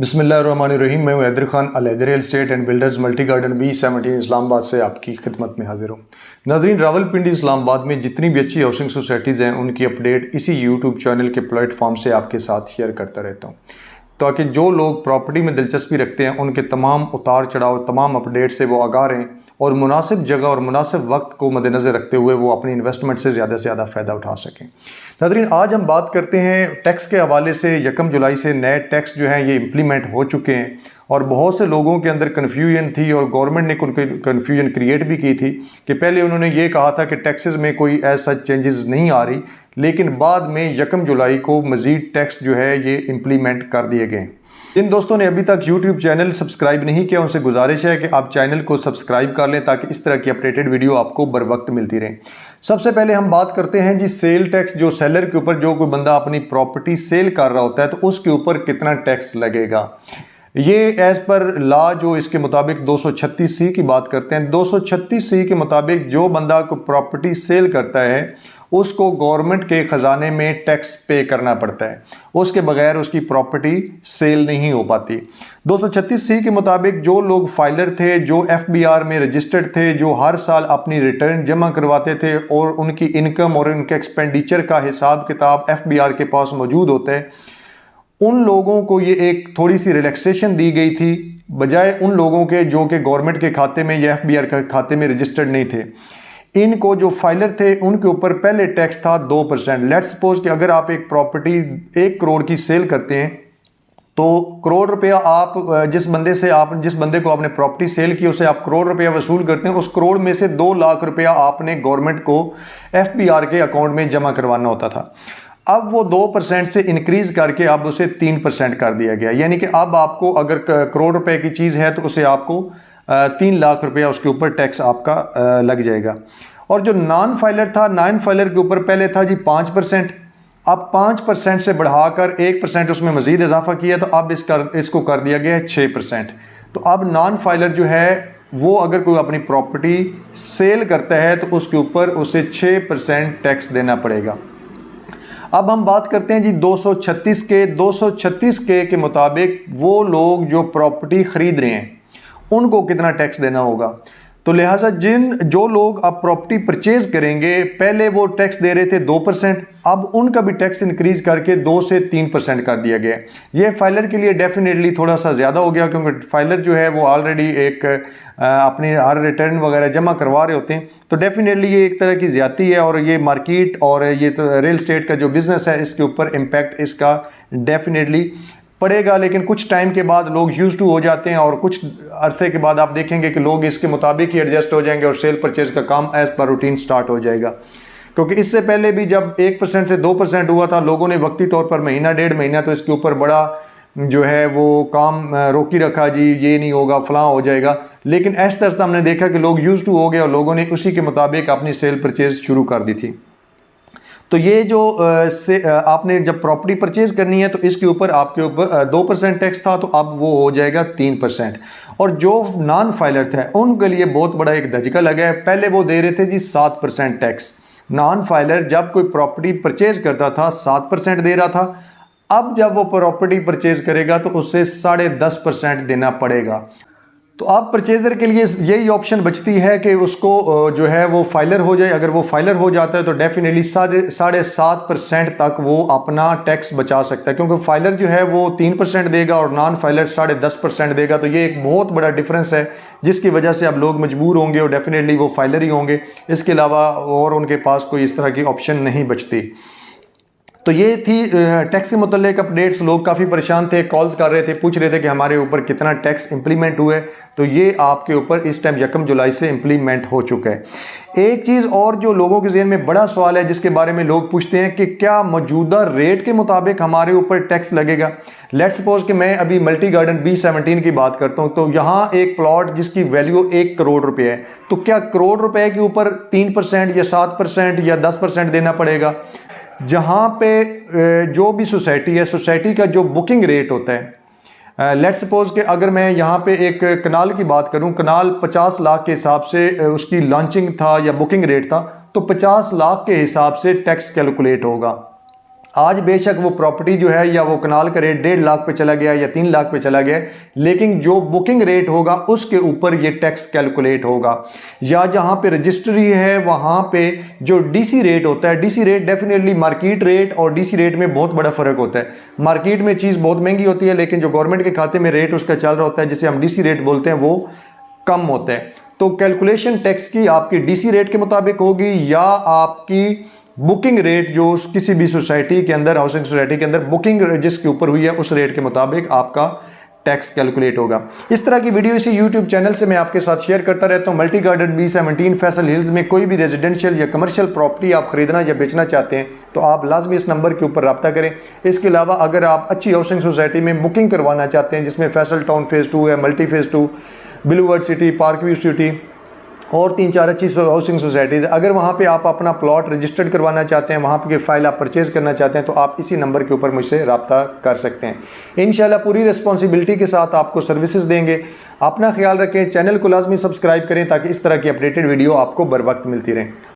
बिस्मिल्लाहिर्रहमानिर्रहीम। मैं Haider Khan Alhaider real estate and builders multi garden B17 Islamabad से आपकी खिदमत में हाजिर हूँ। नाज़रीन, रावलपिंडी इस्लामाबाद में जितनी भी अच्छी हाउसिंग सोसाइटीज़ हैं उनकी अपडेट इसी यूट्यूब चैनल के प्लेटफॉर्म से आपके साथ शेयर करता रहता हूँ, ताकि जो लोग प्रॉपर्टी में दिलचस्पी रखते हैं उनके तमाम उतार चढ़ाव, तमाम अपडेट से वो आगाह रहें और मुनासिब जगह और मुनासिब वक्त को मद्देनज़र रखते हुए वो अपनी इन्वेस्टमेंट से ज़्यादा फ़ायदा उठा सकें। नाज़रीन, आज हम बात करते हैं टैक्स के हवाले से। 1 जुलाई से नए टैक्स जो हैं ये इम्प्लीमेंट हो चुके हैं और बहुत से लोगों के अंदर कन्फ्यूजन थी और गवर्नमेंट ने उनकी कन्फ्यूजन क्रिएट भी की थी कि पहले उन्होंने ये कहा था कि टैक्सेस में कोई ऐसा चेंजेस नहीं आ रही, लेकिन बाद में 1 जुलाई को मज़ीद टैक्स जो है ये इम्प्लीमेंट कर दिए गए। जिन दोस्तों ने अभी तक यूट्यूब चैनल सब्सक्राइब नहीं किया उनसे गुजारिश है कि आप चैनल को सब्सक्राइब कर लें ताकि इस तरह की अपडेटेड वीडियो आपको बर वक्त मिलती रहे। सबसे पहले हम बात करते हैं जी सेल टैक्स। जो सेलर के ऊपर जो कोई बंदा अपनी प्रॉपर्टी सेल कर रहा होता है तो उसके ऊपर कितना टैक्स लगेगा, ये एज़ पर लॉ जो इसके मुताबिक 236C की बात करते हैं। 236C के मुताबिक जो बंदा को प्रॉपर्टी सेल करता है उसको गवर्नमेंट के ख़जाने में टैक्स पे करना पड़ता है, उसके बगैर उसकी प्रॉपर्टी सेल नहीं हो पाती। 236C के मुताबिक जो लोग फाइलर थे, जो FBR में रजिस्टर्ड थे, जो हर साल अपनी रिटर्न जमा करवाते थे और उनकी इनकम और उनके एक्सपेंडिचर का हिसाब किताब FBR के पास मौजूद होता है, उन लोगों को ये एक थोड़ी सी रिलैक्सेशन दी गई थी बजाय उन लोगों के जो कि गवर्नमेंट के खाते में या FBR के खाते में रजिस्टर्ड नहीं थे। इनको जो फाइलर थे उनके ऊपर पहले टैक्स था 2%। लेट्स सपोज कि अगर आप एक प्रॉपर्टी 1 करोड़ की सेल करते हैं तो करोड़ रुपया आप जिस बंदे को आपने प्रॉपर्टी सेल की उसे आप करोड़ रुपया वसूल करते हैं, उस करोड़ में से 2 लाख रुपया आपने गवर्नमेंट को FBR के अकाउंट में जमा करवाना होता था। अब वो 2% से इंक्रीज करके अब उसे 3% कर दिया गया, यानी कि अब आपको अगर करोड़ रुपए की चीज़ है तो उसे आपको 3 लाख रुपया उसके ऊपर टैक्स आपका लग जाएगा। और जो नॉन फाइलर था, नॉन फाइलर के ऊपर पहले था जी 5%, अब 5% से बढ़ाकर 1% उसमें मज़ीद इजाफा किया तो अब इसको कर दिया गया है 6%। तो अब नॉन फाइलर जो है वो अगर कोई अपनी प्रॉपर्टी सेल करता है तो उसके ऊपर उसे 6% टैक्स देना पड़ेगा। अब हम बात करते हैं जी 236 के मुताबिक वो लोग जो प्रॉपर्टी ख़रीद रहे हैं उनको कितना टैक्स देना होगा। तो लिहाजा जो लोग अब प्रॉपर्टी परचेज करेंगे, पहले वो टैक्स दे रहे थे 2%, अब उनका भी टैक्स इंक्रीज करके 2 से 3% कर दिया गया। ये फाइलर के लिए डेफिनेटली थोड़ा सा ज़्यादा हो गया, क्योंकि फाइलर जो है वो ऑलरेडी एक अपनी हर रिटर्न वगैरह जमा करवा रहे होते हैं, तो डेफिनेटली ये एक तरह की ज़्यादती है और ये मार्केट और ये तो रियल एस्टेट का जो बिज़नेस है इसके ऊपर इम्पैक्ट इसका डेफिनेटली पड़ेगा। लेकिन कुछ टाइम के बाद लोग यूज टू हो जाते हैं और कुछ अरसे के बाद आप देखेंगे कि लोग इसके मुताबिक ही एडजस्ट हो जाएंगे और सेल परचेज का काम एज़ पर रूटीन स्टार्ट हो जाएगा। क्योंकि इससे पहले भी जब 1% से 2% हुआ था, लोगों ने वक्ती तौर पर महीना 1.5 महीना तो इसके ऊपर बड़ा जो है वो काम रोकी रखा, जी ये नहीं होगा, फलां हो जाएगा। लेकिन ऐसा हमने देखा कि लोग यूज टू हो गए और लोगों ने उसी के मुताबिक अपनी सेल परचेज शुरू कर दी थी। तो ये जो आपने जब प्रॉपर्टी परचेज करनी है तो इसके ऊपर आपके ऊपर 2% टैक्स था, तो अब वो हो जाएगा 3%। और जो नॉन फाइलर थे उनके लिए बहुत बड़ा एक धचका लगा है। पहले वो दे रहे थे जी 7% टैक्स। नॉन फाइलर जब कोई प्रॉपर्टी परचेज करता था 7% दे रहा था, अब जब वो प्रॉपर्टी परचेज करेगा तो उससे 10.5% देना पड़ेगा। तो आप परचेज़र के लिए यही ऑप्शन बचती है कि उसको जो है वो फाइलर हो जाए। अगर वो फाइलर हो जाता है तो डेफिनेटली 7.5% तक वो अपना टैक्स बचा सकता है, क्योंकि फाइलर जो है वो 3% देगा और नॉन फाइलर 10.5% देगा। तो ये एक बहुत बड़ा डिफरेंस है जिसकी वजह से अब लोग मजबूर होंगे और डेफिनेटली वो फाइलर ही होंगे, इसके अलावा और उनके पास कोई इस तरह की ऑप्शन नहीं बचती। तो ये थी टैक्स के मुतल्लिक अपडेट्स। लोग काफ़ी परेशान थे, कॉल्स कर रहे थे, पूछ रहे थे कि हमारे ऊपर कितना टैक्स इंप्लीमेंट हुआ है। तो ये आपके ऊपर इस टाइम 1 जुलाई से इंप्लीमेंट हो चुका है। एक चीज़ और जो लोगों के ज़हन में बड़ा सवाल है जिसके बारे में लोग पूछते हैं कि क्या मौजूदा रेट के मुताबिक हमारे ऊपर टैक्स लगेगा। लेट्स सपोज कि मैं अभी मल्टी गार्डन B17 की बात करता हूँ, तो यहाँ एक प्लॉट जिसकी वैल्यू 1 करोड़ रुपये है, तो क्या करोड़ रुपए के ऊपर 3% या 7% या 10% देना पड़ेगा। जहाँ पे जो भी सोसाइटी है, सोसाइटी का जो बुकिंग रेट होता है, लेट्स सपोज कि अगर मैं यहाँ पे एक कनाल की बात करूँ, कनाल 50 लाख के हिसाब से उसकी लॉन्चिंग था या बुकिंग रेट था, तो 50 लाख के हिसाब से टैक्स कैलकुलेट होगा। आज बेशक वो प्रॉपर्टी जो है या वो कनाल का रेट 1.5 लाख पे चला गया या 3 लाख पे चला गया, लेकिन जो बुकिंग रेट होगा उसके ऊपर ये टैक्स कैलकुलेट होगा। या जहाँ पे रजिस्ट्री है वहाँ पे जो डीसी रेट होता है, DC rate definitely market rate और डीसी रेट में बहुत बड़ा फ़र्क होता है। मार्केट में चीज़ बहुत महंगी होती है, लेकिन जो गवर्नमेंट के खाते में रेट उसका चल रहा होता है, जिसे हम डीसी रेट बोलते हैं, वो कम होता है। तो कैलकुलेशन टैक्स की आपकी डीसी रेट के मुताबिक होगी या आपकी बुकिंग रेट जो किसी भी सोसाइटी के अंदर, हाउसिंग सोसाइटी के अंदर बुकिंग जिसके ऊपर हुई है उस रेट के मुताबिक आपका टैक्स कैलकुलेट होगा। इस तरह की वीडियो इसी यूट्यूब चैनल से मैं आपके साथ शेयर करता रहता हूं। Multi garden B17 Faisal hills में कोई भी रेजिडेंशियल या कमर्शियल प्रॉपर्टी आप खरीदना या बेचना चाहते हैं तो आप लाजमी इस नंबर के ऊपर रब्ता करें। इसके अलावा अगर आप अच्छी हाउसिंग सोसाइटी में बुकिंग करवाना चाहते हैं, जिसमें फैसल टाउन फेज़ 2 है, multi phase 2, Blue World City, park view city और 3-4 अच्छी हाउसिंग सोसाइटीज़, अगर वहाँ पे आप अपना प्लॉट रजिस्टर्ड करवाना चाहते हैं, वहाँ पे फाइल आप परचेज़ करना चाहते हैं, तो आप इसी नंबर के ऊपर मुझसे रब्ता कर सकते हैं। इंशाल्लाह पूरी रिस्पॉन्सिबिलिटी के साथ आपको सर्विसेज देंगे। अपना ख्याल रखें, चैनल को लाजमी सब्सक्राइब करें ताकि इस तरह की अपडेटेड वीडियो आपको बर वक्त मिलती रहें।